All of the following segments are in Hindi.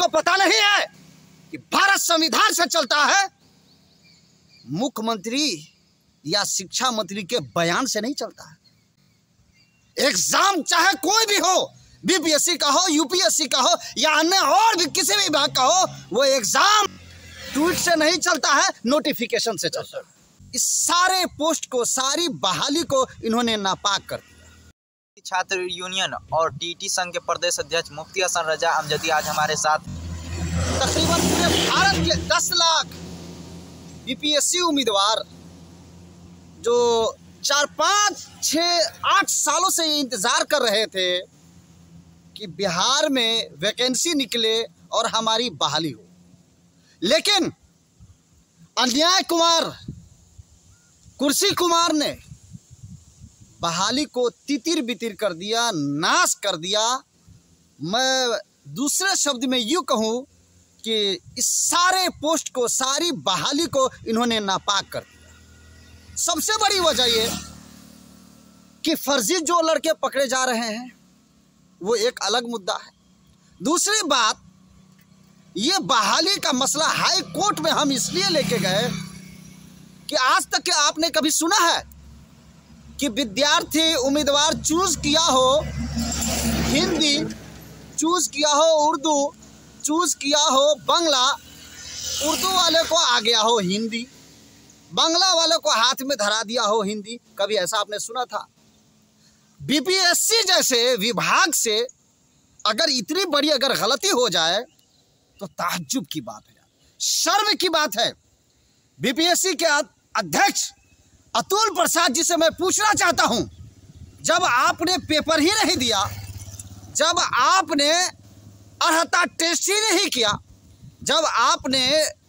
आपको पता नहीं है कि भारत संविधान से चलता है, मुख्यमंत्री या शिक्षा मंत्री के बयान से नहीं चलता है। एग्जाम चाहे कोई भी हो, बीपीएससी का हो, यूपीएससी का हो या अन्य और भी किसी भी विभाग का हो, वो एग्जाम ट्वीट से नहीं चलता है, नोटिफिकेशन से चलता है। इस सारे पोस्ट को, सारी बहाली को इन्होंने नापाक कर दिया। छात्र यूनियन और टीटी संघ के प्रदेश अध्यक्ष मुफ्ती हसन रजा अमजदी आज हमारे साथ। तकरीबन पूरे भारत के 10 लाख बीपीएससी उम्मीदवार जो 4, 5, 6, 8 सालों से ये इंतजार कर रहे थे कि बिहार में वैकेंसी निकले और हमारी बहाली हो, लेकिन अन्याय कुमार, कुर्सी कुमार ने बहाली को तितिर बितिर कर दिया, नाश कर दिया। मैं दूसरे शब्द में यूँ कहूँ कि इस सारे पोस्ट को, सारी बहाली को इन्होंने नापाक कर दिया। सबसे बड़ी वजह ये कि फर्जी जो लड़के पकड़े जा रहे हैं वो एक अलग मुद्दा है। दूसरी बात, ये बहाली का मसला हाई कोर्ट में हम इसलिए लेके गए कि आज तक आपने कभी सुना है कि विद्यार्थी उम्मीदवार चूज किया हो हिंदी, चूज किया हो उर्दू, चूज किया हो बंगला, उर्दू वाले को आ गया हो हिंदी, बंगला वाले को हाथ में धरा दिया हो हिंदी? कभी ऐसा आपने सुना था? बीपीएससी जैसे विभाग से अगर इतनी बड़ी अगर गलती हो जाए तो ताज्जुब की बात है, शर्म की बात है। बीपीएससी के अध्यक्ष अतुल प्रसाद जी से मैं पूछना चाहता हूं, जब आपने पेपर ही नहीं दिया, जब आपने अर्हता टेस्ट ही नहीं किया, जब आपने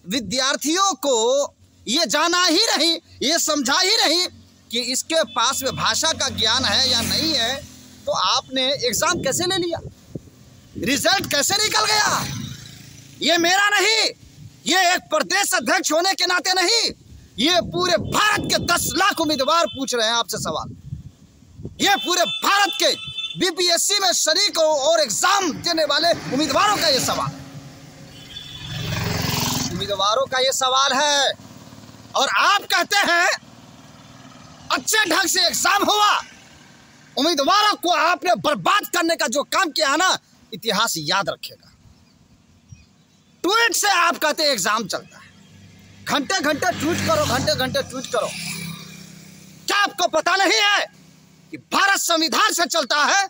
विद्यार्थियों को ये जाना ही नहीं, ये समझा ही नहीं कि इसके पास में भाषा का ज्ञान है या नहीं है, तो आपने एग्जाम कैसे ले लिया? रिजल्ट कैसे निकल गया? ये मेरा नहीं, ये एक प्रदेश अध्यक्ष होने के नाते नहीं, ये पूरे भारत के 10 लाख उम्मीदवार पूछ रहे हैं आपसे सवाल। ये पूरे भारत के बीपीएससी में शरीक और एग्जाम देने वाले उम्मीदवारों का ये सवाल, उम्मीदवारों का ये सवाल है। और आप कहते हैं अच्छे ढंग से एग्जाम हुआ, उम्मीदवारों को आपने बर्बाद करने का जो काम किया ना, इतिहास याद रखेगा। ट्वीट से आप कहते हैं एग्जाम चलता है, घंटे घंटे ट्वीट करो, घंटे घंटे ट्वीट करो। क्या आपको पता नहीं है कि भारत संविधान से चलता है,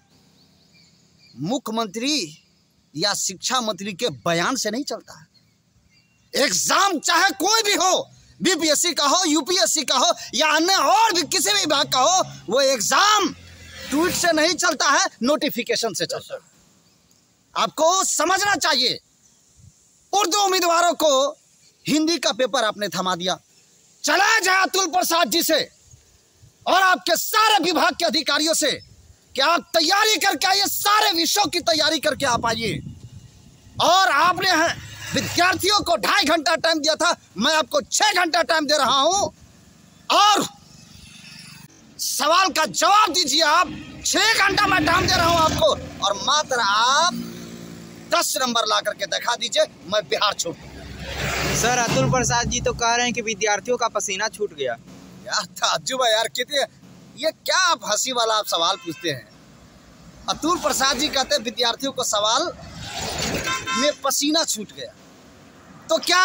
मुख्यमंत्री या शिक्षा मंत्री के बयान से नहीं चलता है। एग्जाम चाहे कोई भी हो, बीपीएससी का हो, यूपीएससी का हो या अन्य और भी किसी भी विभाग का हो, वो एग्जाम ट्वीट से नहीं चलता है, नोटिफिकेशन से चलता है। आपको समझना चाहिए। उर्दू उम्मीदवारों को हिंदी का पेपर आपने थमा दिया। चला जाए अतुल प्रसाद जी से और आपके सारे विभाग के अधिकारियों से कि आप तैयारी करके आइए, सारे विषयों की तैयारी करके आप आइए। और आपने विद्यार्थियों को 2.5 घंटा टाइम दिया था, मैं आपको 6 घंटा टाइम दे रहा हूं और सवाल का जवाब दीजिए। आप 6 घंटा मैं टाइम दे रहा हूं आपको, और मात्र आप 10 नंबर ला करके दिखा दीजिए, मैं बिहार छोड़ दूंगा। सर, अतुल प्रसाद जी तो कह रहे हैं कि विद्यार्थियों का पसीना छूट गया। यार ताज्जुब है यार, कितने ये क्या आप हंसी वाला आप सवाल पूछते हैं। अतुल प्रसाद जी कहते हैं विद्यार्थियों को सवाल में पसीना छूट गया, तो क्या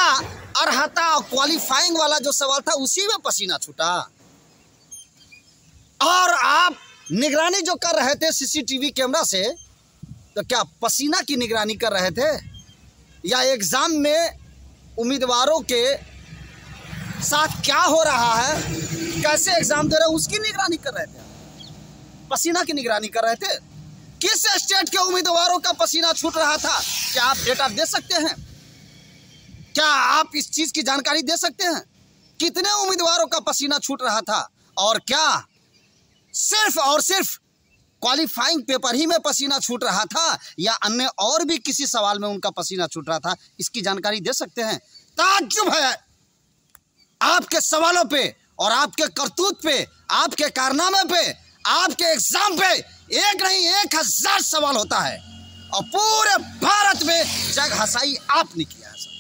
अर्हता और क्वालिफाइंग वाला जो सवाल था उसी में पसीना छूटा? और आप निगरानी जो कर रहे थे सीसीटीवी कैमरा से, तो क्या पसीना की निगरानी कर रहे थे या एग्जाम में उम्मीदवारों के साथ क्या हो रहा है, कैसे एग्जाम दे रहे हैं, उसकी निगरानी कर रहे थे? पसीना की निगरानी कर रहे थे। किस स्टेट के उम्मीदवारों का पसीना छूट रहा था? क्या आप डेटा दे सकते हैं? क्या आप इस चीज की जानकारी दे सकते हैं? कितने उम्मीदवारों का पसीना छूट रहा था? और क्या सिर्फ और सिर्फ क्वालिफाइंग पेपर ही में पसीना छूट रहा था या अन्य और भी किसी सवाल में उनका पसीना छूट रहा था? इसकी जानकारी दे सकते हैं? ताज्जुब है आपके सवालों पे और आपके करतूत पे, आपके कारनामे पे, आपके एग्जाम पे एक नहीं 1000 सवाल होता है। और पूरे भारत में जग हसाई आपने किया है सर।